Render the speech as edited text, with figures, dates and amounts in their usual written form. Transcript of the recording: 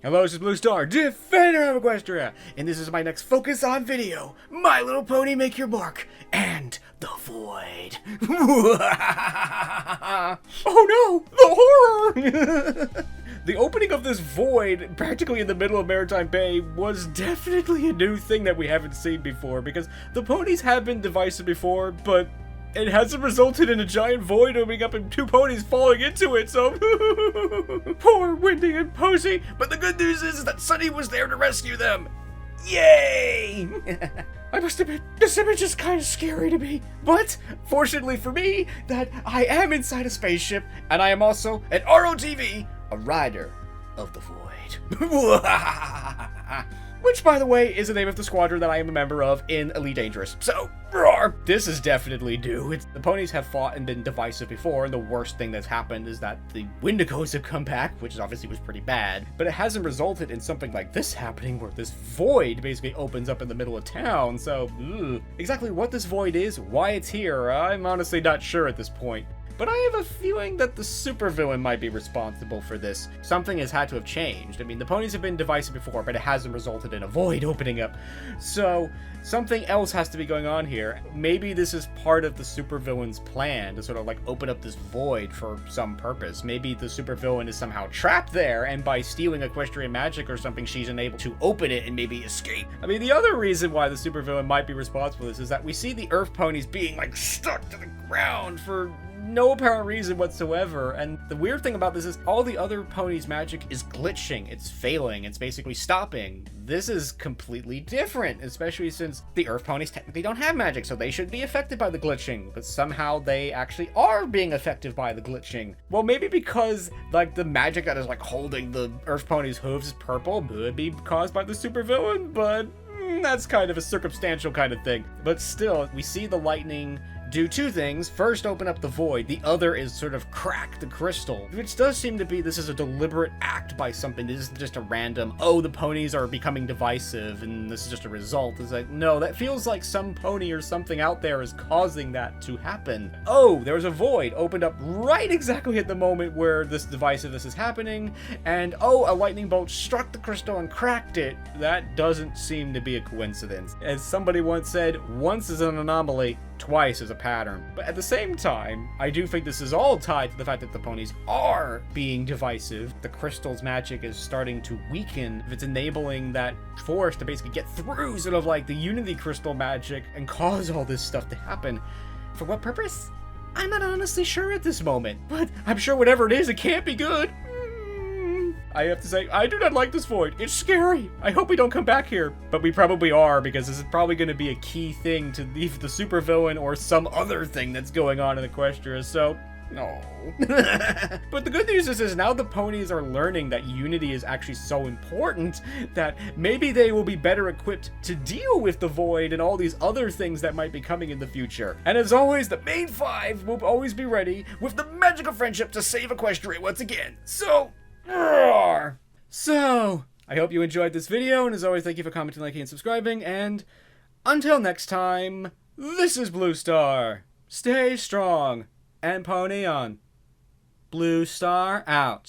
Hello, this is Blue Star, Defender of Equestria, and this is my next Focus On video, My Little Pony Make Your Mark, and the Void. Oh no, the horror! The opening of this void, practically in the middle of Maritime Bay, was definitely a new thing that we haven't seen before, because the ponies have been divisive before, but it hasn't resulted in a giant void opening up and two ponies falling into it, so poor Windy and Posy. But the good news is that Sunny was there to rescue them. Yay! I must admit, this image is kind of scary to me, but fortunately for me, that I am inside a spaceship, and I am also an ROTV, a rider of the void. Which, by the way, is the name of the squadron that I am a member of in Elite Dangerous. So, roar! This is definitely new. The ponies have fought and been divisive before, and the worst thing that's happened is that the Wendigos have come back, which obviously was pretty bad. But it hasn't resulted in something like this happening, where this void basically opens up in the middle of town, so, exactly what this void is, why it's here, I'm honestly not sure at this point. But I have a feeling that the supervillain might be responsible for this. Something has had to have changed. I mean, the ponies have been divisive before, but it hasn't resulted in a void opening up. So, something else has to be going on here. Maybe this is part of the supervillain's plan to sort of like open up this void for some purpose. Maybe the supervillain is somehow trapped there, and by stealing equestrian magic or something, she's unable to open it and maybe escape. I mean, the other reason why the supervillain might be responsible for this is that we see the Earth ponies being like stuck to the ground for no apparent reason whatsoever, and the weird thing about this is all the other ponies' magic is glitching, it's failing, it's basically stopping. This is completely different, especially since the Earth ponies technically don't have magic, so they should be affected by the glitching, but somehow they actually are being affected by the glitching. Well, maybe because like the magic that is like holding the Earth ponies' hooves is purple, could be caused by the supervillain, but that's kind of a circumstantial kind of thing. But still, we see the lightning do two things. First, open up the void. The other is sort of crack the crystal, which does seem to be this is a deliberate act by something. This isn't just a random, oh, the ponies are becoming divisive and this is just a result. It's like, no, that feels like some pony or something out there is causing that to happen. Oh, there was a void opened up right exactly at the moment where this divisiveness is happening, and oh, a lightning bolt struck the crystal and cracked it. That doesn't seem to be a coincidence. As somebody once said, once is an anomaly, twice is a pattern. But at the same time, I do think this is all tied to the fact that the ponies are being divisive. The crystal's magic is starting to weaken. If it's enabling that force to basically get through sort of like the Unity crystal magic and cause all this stuff to happen. For what purpose? I'm not honestly sure at this moment, but I'm sure whatever it is, it can't be good. I have to say, I do not like this void. It's scary. I hope we don't come back here. But we probably are, because this is probably going to be a key thing to either the supervillain or some other thing that's going on in Equestria, so no. But the good news is now the ponies are learning that unity is actually so important that maybe they will be better equipped to deal with the void and all these other things that might be coming in the future. And as always, the main five will always be ready with the magical friendship to save Equestria once again. So, roar! So, I hope you enjoyed this video, and as always, thank you for commenting, liking, and subscribing, and until next time, this is Blue Star. Stay strong and pony on. Blue Star out.